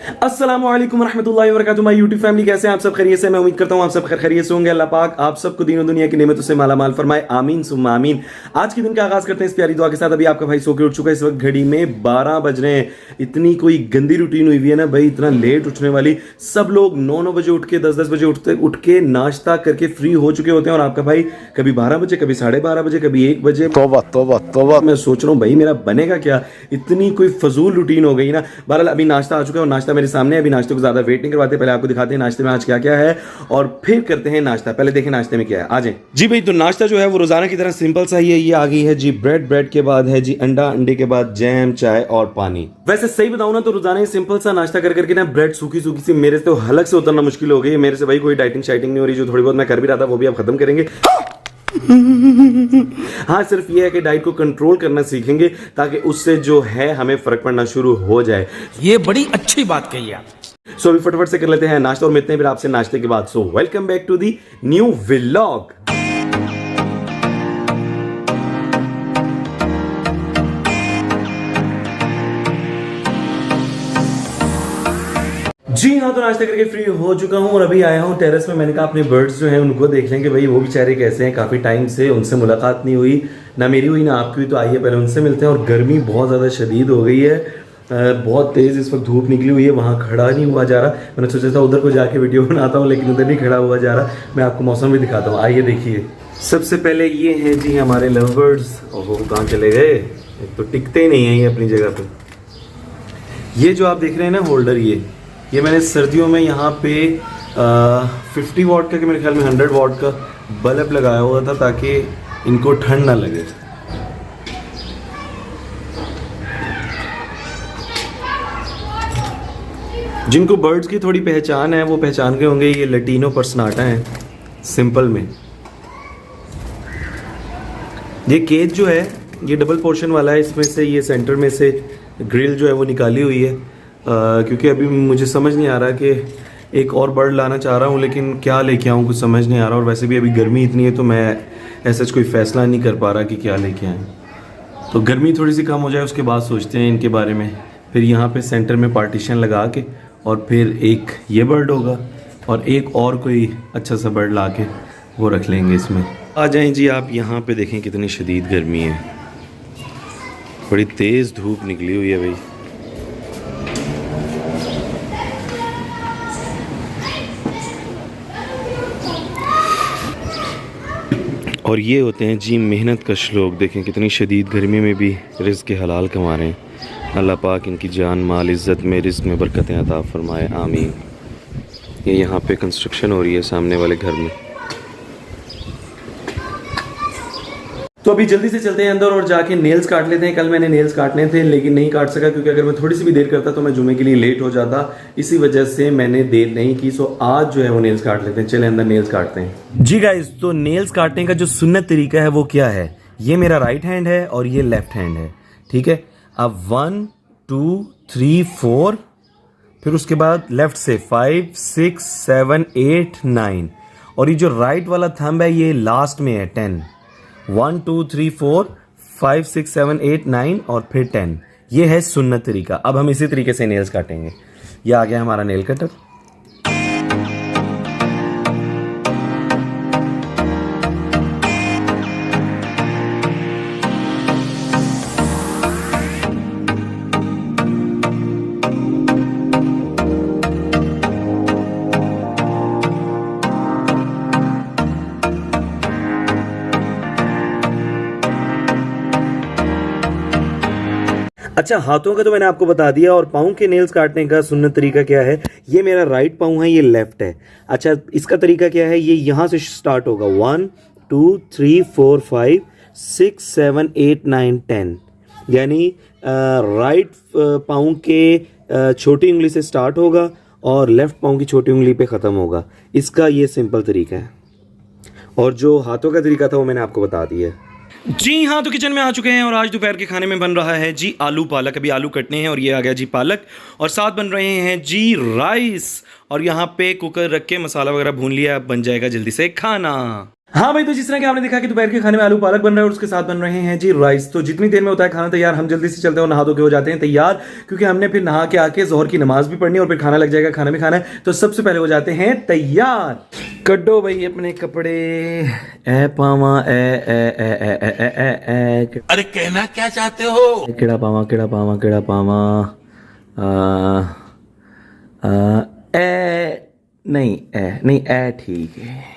अस्सलामु अलैकुम रहमतुल्लाहि व बरकातुहू। माय यूट्यूब फैमिली, कैसे हैं आप सब? खैरियत से? मैं उम्मीद करता हूं आप सब खैरियत से होंगे। अल्लाह पाक आप सबको दीन और दुनिया की नेमतों से माला माल फरमाए, आमीन सुम्मा आमीन। आज के दिन का आगाज करते हैं इस प्यारी दुआ के साथ। अभी आपका भाई सो के उठ चुका है, इस वक्त घड़ी में 12 बज रहे हैं। इतनी कोई गंदी रूटीन हुई है ना भाई, इतना लेट उठने वाली। सब लोग 9-9 बजे उठ के 10-10 बजे उठ के नाश्ता करके फ्री हो चुके होते हैं, और आपका भाई कभी 12 बजे, कभी 12:30 बजे, कभी 1 बजे। तौबा तौबा तौबा। मैं सोच रहा हूँ भाई मेरा बनेगा क्या, इतनी कोई फजूल रूटीन हो गई ना। बहरहाल अभी नाश्ता आ चुका है और नाश्ता मेरे सामने है। अभी नाश्ते को ज्यादा वेट नहीं करवाते, पहले आपको दिखाते हैं नाश्ते में आज क्या क्या है और फिर करते हैं नाश्ता। पहले देखें नाश्ते में क्या है। आ जाए जी भाई। तो नाश्ता जो है वो रोजाना की तरह सिंपल सा ही है। ये आ गई है जी ब्रेड के बाद है जी अंडा, अंडे के बाद जैम, चाय और पानी। वैसे सही बताऊं ना तो रोजाना ही सिंपल सा नाश्ता कर करके ना ब्रेड सूखी सूखी सी मेरे से तो हलक से उतरना मुश्किल हो गई है। मेरे से भाई कोई डाइटिंग शाइटिंग नहीं हो रही। जो थोड़ी बहुत मैं कर भी रहा था वो भी अब खत्म करेंगे। हाँ, सिर्फ ये है कि डाइट को कंट्रोल करना सीखेंगे ताकि उससे जो है हमें फर्क पड़ना शुरू हो जाए। ये बड़ी अच्छी बात कही आप। सो अभी फटाफट से कर लेते हैं नाश्ता और मिलते हैं फिर आपसे नाश्ते के बाद। So welcome back to the new vlog. जी हाँ, तो नाश्ता करके फ्री हो चुका हूँ और अभी आया हूँ टेरेस में। मैंने कहा अपने बर्ड्स जो हैं उनको देख लेंगे भाई, वो बेचारे कैसे हैं। काफ़ी टाइम से उनसे मुलाकात नहीं हुई, ना मेरी हुई ना आपकी हुई। तो आइए पहले उनसे मिलते हैं। और गर्मी बहुत ज़्यादा शदीद हो गई है, बहुत तेज़ इस वक्त धूप निकली हुई है। वहाँ खड़ा नहीं हुआ जा रहा। मैंने सोचा था उधर को जाके वीडियो बनाता हूँ, लेकिन उधर नहीं खड़ा हुआ जा रहा। मैं आपको मौसम भी दिखाता हूँ, आइए देखिए। सबसे पहले ये हैं जी हमारे लव बर्ड्स। ओहो, कहाँ चले गए, तो टिकते ही नहीं हैं ये अपनी जगह पर। ये जो आप देख रहे हैं ना होल्डर, ये मैंने सर्दियों में यहाँ पे 50 वाट का, कि मेरे ख्याल में 100 वाट का बल्ब लगाया हुआ था ताकि इनको ठंड ना लगे। जिनको बर्ड्स की थोड़ी पहचान है वो पहचान गए होंगे, ये लटीनो पर्सनाटा है सिंपल में। ये केज जो है ये डबल पोर्शन वाला है। इसमें से ये सेंटर में से ग्रिल जो है वो निकाली हुई है, क्योंकि अभी मुझे समझ नहीं आ रहा कि एक और बर्ड लाना चाह रहा हूँ, लेकिन क्या लेके आऊँ कुछ समझ नहीं आ रहा। और वैसे भी अभी गर्मी इतनी है तो मैं ऐसा कोई फ़ैसला नहीं कर पा रहा कि क्या लेके आएँ। तो गर्मी थोड़ी सी कम हो जाए उसके बाद सोचते हैं इनके बारे में। फिर यहाँ पे सेंटर में पार्टीशन लगा के और फिर एक ये बर्ड होगा और एक और कोई अच्छा सा बर्ड ला के वो रख लेंगे इसमें। आ जाएँ जी आप। यहाँ पे देखें कितनी शदीद गर्मी है, बड़ी तेज़ धूप निकली हुई है भाई। और ये होते हैं जी मेहनत कश लोग। देखें कितनी शदीद गर्मी में भी रिज़्क़ के हलाल कमा रहे हैं। अल्लाह पाक इनकी जान माल इज़्ज़त में रिज़्क़ में बरकतें अता फरमाए, आमीन। ये यहाँ पे कंस्ट्रक्शन हो रही है सामने वाले घर में। तो अभी जल्दी से चलते हैं अंदर और जाके नेल्स काट लेते हैं। कल मैंने नेल्स काटने थे लेकिन नहीं काट सका, क्योंकि अगर मैं थोड़ी सी भी देर करता तो मैं जुमे के लिए लेट हो जाता। इसी वजह से मैंने देर नहीं की। सो आज जो है वो नेल्स काट लेते हैं। चले अंदर नेल्स काटते हैं जी गाइस। तो नेल्स काटने का जो सुन्नत तरीका है वो क्या है, ये मेरा राइट हैंड है और ये लेफ्ट हैंड है, ठीक है। अब 1 2 3 4, फिर उसके बाद लेफ्ट से 5 6 7 8 9, और ये जो राइट वाला थंब है ये लास्ट में है 10। 1 2 3 4 5 6 7 8 9 और फिर 10। ये है सुन्नत तरीका। अब हम इसी तरीके से नेल्स काटेंगे। ये आ गया हमारा नेल कटर। अच्छा, हाथों का तो मैंने आपको बता दिया, और पाँव के नेल्स काटने का सुन्नत तरीका क्या है। ये मेरा राइट पाँव है, ये लेफ्ट है। अच्छा, इसका तरीका क्या है, ये यहाँ से स्टार्ट होगा 1 2 3 4 5 6 7 8 9 10, यानी राइट पाँव के छोटी उंगली से स्टार्ट होगा और लेफ्ट पाँव की छोटी उंगली पे ख़त्म होगा। इसका ये सिंपल तरीका है। और जो हाथों का तरीका था वो मैंने आपको बता दिया है। जी हाँ, तो किचन में आ चुके हैं और आज दोपहर के खाने में बन रहा है जी आलू पालक। अभी आलू कटने हैं और ये आ गया जी पालक, और साथ बन रहे हैं जी राइस। और यहाँ पे कुकर रख के मसाला वगैरह भून लिया, अब बन जाएगा जल्दी से खाना। हाँ भाई, तो जिस तरह कि आपने देखा कि दोपहर के खाने में आलू पालक बन रहा है और उसके साथ बन रहे हैं जी राइस। तो जितनी देर में होता है खाना तैयार, हम जल्दी से चलते हैं और नहा धो के हो जाते हैं तैयार, क्योंकि हमने फिर नहा के आके जोहर की नमाज भी पढ़नी है और फिर खाना लग जाएगा, खाना भी खाना है। तो सबसे पहले हो जाते हैं तैयार। कड्डो भाई अपने कपड़े, ए पावा ए अरे कहना क्या चाहते हो? केड़ा पावा केड़ा पावा केड़ा पावा ए ठीक है।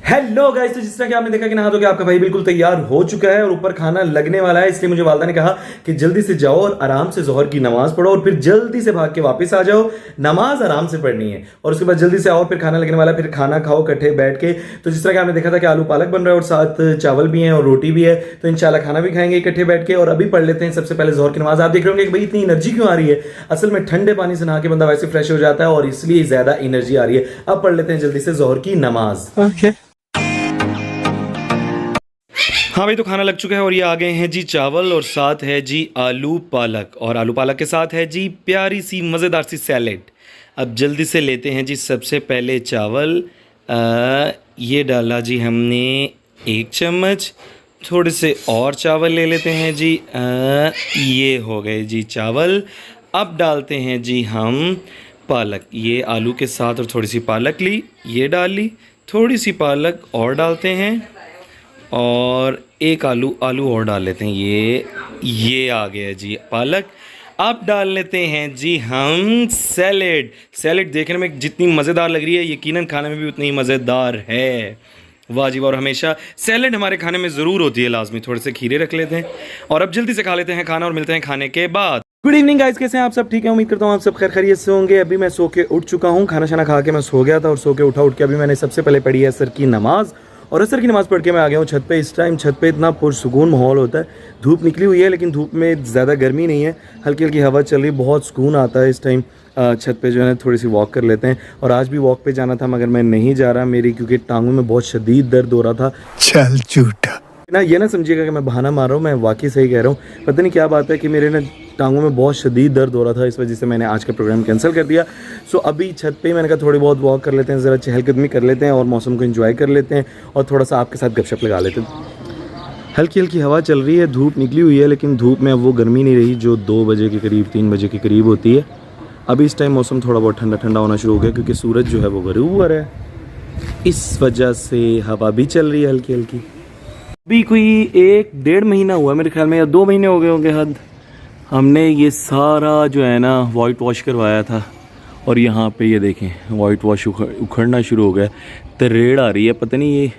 हेलो गाइस, तो जिस तरह कि आपने देखा कि नहा धो के आपका भाई बिल्कुल तैयार हो चुका है और ऊपर खाना लगने वाला है, इसलिए मुझे वालदा ने कहा कि जल्दी से जाओ और आराम से जोहर की नमाज पढ़ो और फिर जल्दी से भाग के वापस आ जाओ। नमाज आराम से पढ़नी है और उसके बाद जल्दी से आओ, फिर खाना लगने वाला है, फिर खाना खाओ इकट्ठे बैठ के। तो जिस तरह कि आपने देखा था कि आलू पालक बन रहा है और साथ चावल भी है और रोटी भी है, तो इंशाल्लाह खाना भी खाएंगे इकट्ठे बैठ के। और अभी पढ़ लेते हैं सबसे पहले जोहर की नमाज। आप देख रहे होंगे कि भाई इतनी एनर्जी क्यों आ रही है, असल में ठंडे पानी से नहा के बंदा वैसे फ्रेश हो जाता है और इसलिए ज्यादा एनर्जी आ रही है। अब पढ़ लेते हैं जल्दी से जोहर की नमाज। हाँ भाई, तो खाना लग चुका है और ये आ गए हैं जी चावल और साथ है जी आलू पालक, और आलू पालक के साथ है जी प्यारी सी मज़ेदार सी सैलेड। अब जल्दी से लेते हैं जी सबसे पहले चावल। ये डाला जी हमने 1 चम्मच, थोड़े से और चावल ले लेते हैं जी। ये हो गए जी चावल। अब डालते हैं जी हम पालक, ये आलू के साथ और थोड़ी सी पालक ली, ये डाल ली, थोड़ी सी पालक और डालते हैं और एक आलू और डाल लेते हैं। ये आ गया जी पालक। अब डाल लेते हैं जी हम सैलेड देखने में जितनी मज़ेदार लग रही है, यकीनन खाने में भी उतनी ही मज़ेदार है। वाह जी वाह। और हमेशा सैलेड हमारे खाने में ज़रूर होती है लाजमी। थोड़े से खीरे रख लेते हैं और अब जल्दी से खा लेते हैं खाना और मिलते हैं खाने के बाद। गुड इवनिंग गाइस, कैसे हैं आप सब? ठीक है, उम्मीद करता हूँ आप सब खैर खैरियत से होंगे। अभी मैं सो के उठ चुका हूँ, खाना शाना खा के मैं सो गया था और सो के उठ के अभी मैंने सबसे पहले पढ़ी है असर की नमाज़ और असर की नमाज़ पढ़ के मैं आ गया हूँ छत पे। इस टाइम छत पे इतना पुरसुकून माहौल होता है। धूप निकली हुई है लेकिन धूप में ज़्यादा गर्मी नहीं है, हल्की हल्की हवा चल रही, बहुत सुकून आता है इस टाइम। छत पे जो है ना थोड़ी सी वॉक कर लेते हैं। और आज भी वॉक पे जाना था मगर मैं नहीं जा रहा, मेरी क्योंकि टांगों में बहुत शदीद दर्द हो रहा था। चल झूठा ना, ये ना समझिएगा कि मैं बहाना मार रहा हूँ, मैं वाकई सही कह रहा हूँ। पता नहीं क्या बात है कि मेरे ना टांगों में बहुत शदीद दर्द हो रहा था, इस वजह से मैंने आज का प्रोग्राम कैंसिल कर दिया। सो अभी छत पे ही मैंने कहा थोड़ी बहुत वॉक कर लेते हैं, ज़रा चहलकदमी कर लेते हैं और मौसम को एंजॉय कर लेते हैं और थोड़ा सा आपके साथ गपशप लगा लेते हैं। हल्की हल्की हवा चल रही है, धूप निकली हुई है लेकिन धूप में अब वो गर्मी नहीं रही जो 2 बजे के करीब 3 बजे के करीब होती है। अभी इस टाइम मौसम थोड़ा बहुत ठंडा ठंडा होना शुरू हो गया क्योंकि सूरज जो है वो गरूब हो रहा है, इस वजह से हवा भी चल रही है हल्की हल्की। अभी कोई 1-1.5 महीना हुआ मेरे ख्याल में, या 2 महीने हो गए होंगे हद, हमने ये सारा जो है ना वाइट वॉश करवाया था और यहाँ पे ये देखें वाइट वॉश उखड़ना शुरू हो गया, तरेड़ आ रही है। पता नहीं ये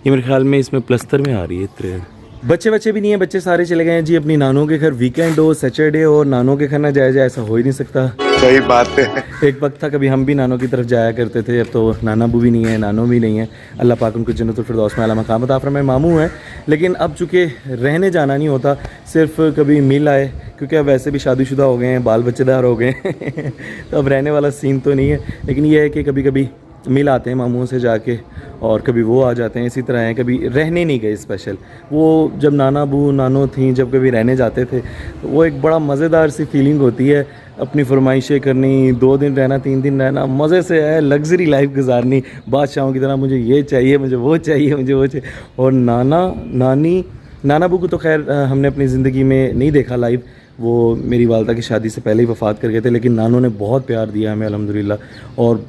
मेरे ख्याल में इसमें प्लस्तर में आ रही है तरेड़। बच्चे भी नहीं है, बच्चे सारे चले गए हैं जी अपनी नानों के घर। वीकेंड हो, सैटरडे हो, नानों के घर ना जाया जाए ऐसा हो ही नहीं सकता। सही बात है। एक वक्त था कभी हम भी नानों की तरफ जाया करते थे, अब तो नाना बू भी नहीं है, नानो भी नहीं है। अल्लाह पाक उनको जन्नतुल फिरदौस में आला मकाम अता फरमाए। मामू हैं लेकिन अब चूँकि रहने जाना नहीं होता, सिर्फ कभी मिल आए, क्योंकि अब वैसे भी शादीशुदा हो गए हैं, बाल बच्चेदार हो गए हैं तो अब रहने वाला सीन तो नहीं है। लेकिन ये है कि कभी कभी मिल आते हैं मामूओं से जाके और कभी वो आ जाते हैं, इसी तरह हैं। कभी रहने नहीं गए स्पेशल, वो जब नाना बू नानो थी जब कभी रहने जाते थे वो एक बड़ा मज़ेदार सी फीलिंग होती है। अपनी फरमाइशें करनी, 2 दिन रहना, 3 दिन रहना, मज़े से है, लग्जरी लाइफ गुजारनी, बादशाहों की तरह। मुझे ये चाहिए, मुझे वो चाहिए, मुझे वो चाहिए। और नाना बू को तो खैर हमने अपनी ज़िंदगी में नहीं देखा लाइव, वो मेरी वालदा की शादी से पहले ही वफ़ात कर गए थे, लेकिन नानों ने बहुत प्यार दिया हमें अल्हम्दुलिल्लाह। और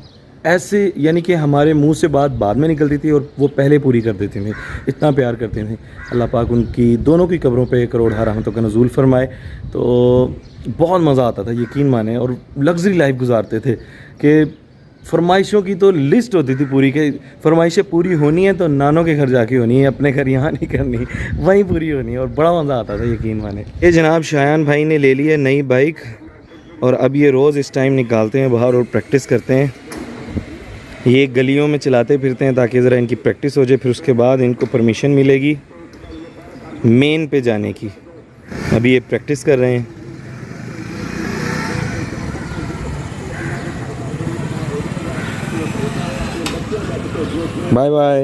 ऐसे यानी कि हमारे मुंह से बात बाद में निकलती थी और वो पहले पूरी कर देते थे, इतना प्यार करते थे। अल्लाह पाक उनकी दोनों की कब्रों पे करोड़ रहमतों का नज़ूल फरमाए। तो बहुत मज़ा आता था, यकीन माने। और लग्जरी लाइफ गुजारते थे कि फरमाइशों की तो लिस्ट होती थी पूरी, के फरमाइशें पूरी होनी है तो नानों के घर जाके होनी है, अपने घर यहाँ नहीं करनी, वहीं पूरी होनी है। और बड़ा मज़ा आता था, यकीन माने। ये जनाब शायान भाई ने ले ली है नई बाइक और अब ये रोज़ इस टाइम निकालते हैं बाहर और प्रैक्टिस करते हैं। ये गलियों में चलाते फिरते हैं ताकि ज़रा इनकी प्रैक्टिस हो जाए, फिर उसके बाद इनको परमिशन मिलेगी मेन पे जाने की। अभी ये प्रैक्टिस कर रहे हैं। Bye bye.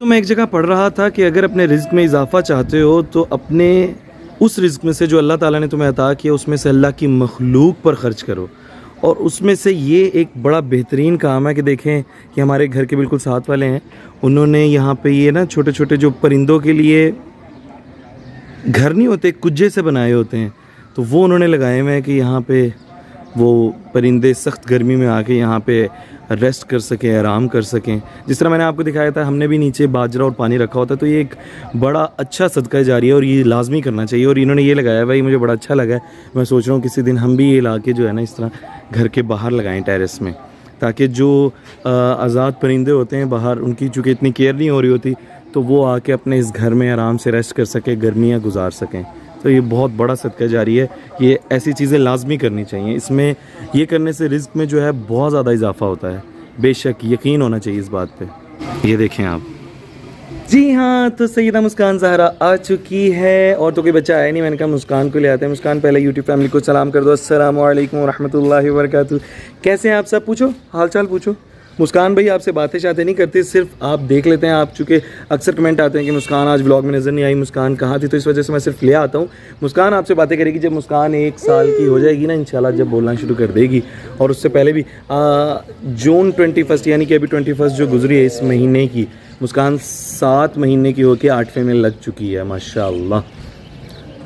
तो मैं एक जगह पढ़ रहा था कि अगर अपने रिज़्क में इजाफा चाहते हो तो अपने उस रिज़्क में से जो अल्लाह ताला ने तुम्हें अता किया उसमें से अल्लाह की मखलूक पर ख़र्च करो। और उसमें से ये एक बड़ा बेहतरीन काम है कि देखें कि हमारे घर के बिल्कुल साथ वाले हैं, उन्होंने यहाँ पे ये ना छोटे छोटे जो परिंदों के लिए घर नहीं होते, कुज्जे से बनाए होते हैं, तो वो उन्होंने लगाए हुए हैं कि यहाँ पे वो परिंदे सख्त गर्मी में आके यहाँ पे रेस्ट कर सकें, आराम कर सकें। जिस तरह मैंने आपको दिखाया था, हमने भी नीचे बाजरा और पानी रखा होता है, तो ये एक बड़ा अच्छा सदका जारी है और ये लाजमी करना चाहिए। और इन्होंने ये लगाया भाई, मुझे बड़ा अच्छा लगा है। मैं सोच रहा हूँ किसी दिन हम भी ये ला के जो है ना इस तरह घर के बाहर लगाएं टेरेस में, ताकि जो आज़ाद परिंदे होते हैं बाहर, उनकी चूँकि इतनी केयर नहीं हो रही होती, तो वो आके अपने इस घर में आराम से रेस्ट कर सकें, गर्मियाँ गुजार सकें। तो ये बहुत बड़ा सदका जारी है। ये ऐसी चीज़ें लाजमी करनी चाहिए। इसमें ये करने से रिज़्क में जो है बहुत ज़्यादा इजाफा होता है, बेशक यकीन होना चाहिए इस बात पे। ये देखें आप। जी हाँ, तो सैयदा मुस्कान ज़हरा आ चुकी है और तो कोई बच्चा आया नहीं, मैंने कहा मुस्कान को ले आते हैं। मुस्कान, पहले यूट्यूब फैमिली को सलाम कर दो। अस्सलाम वालेकुम व रहमतुल्लाहि व बरकातुहू। कैसे हैं आप सब? पूछो हाल चाल पूछो। मुस्कान भाई आपसे बातें शातें नहीं करती, सिर्फ आप देख लेते हैं। आप चूँकि अक्सर कमेंट आते हैं कि मुस्कान आज व्लॉग में नज़र नहीं आई, मुस्कान कहाँ थी, तो इस वजह से मैं सिर्फ ले आता हूँ। मुस्कान आपसे बातें करेगी जब मुस्कान 1 साल की हो जाएगी ना इंशाल्लाह, जब बोलना शुरू कर देगी। और उससे पहले भी जून 21 यानी कि अभी 21 जो गुजरी है इस महीने की, मुस्कान 7 महीने की होकर 8वें में लग चुकी है माशाल्लाह।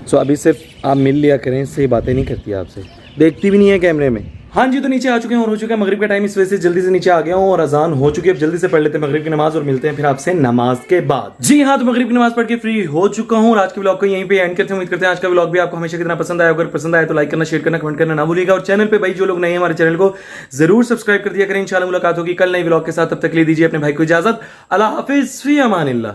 सो अभी सिर्फ आप मिल लिया करें, इससे बातें नहीं करती आपसे, देखती भी नहीं है कैमरे में। हाँ जी, तो नीचे आ चुके हैं और हो चुका है मगरिब का टाइम, इस वजह से जल्दी से नीचे आ गया हूँ और अजान हो चुकी है। अब जल्दी से पढ़ लेते हैं मगरिब की नमाज और मिलते हैं फिर आपसे नमाज के बाद। जी हाँ, तो मगरिब की नमाज पढ़ के फ्री हो चुका हूँ और आज के ब्लॉग को यहीं पे एंड करते हैं। उम्मीद करते हैं आज का ब्लॉग भी आपको हमेशा कितना पसंद आया। अगर पसंद आया तो लाइक करना, शेयर करना, कमेंट करना ना भूलिएगा। और चैनल पे भाई जो लोग नए हैं हमारे चैनल को जरूर सब्सक्राइब कर दिया करें। इंशाल्लाह मुलाकात होगी कल नई ब्लॉग के साथ, तब तक ले दीजिए अपने भाई को इजाजत। अल्लाह हाफिज, फी अमानिल्लाह।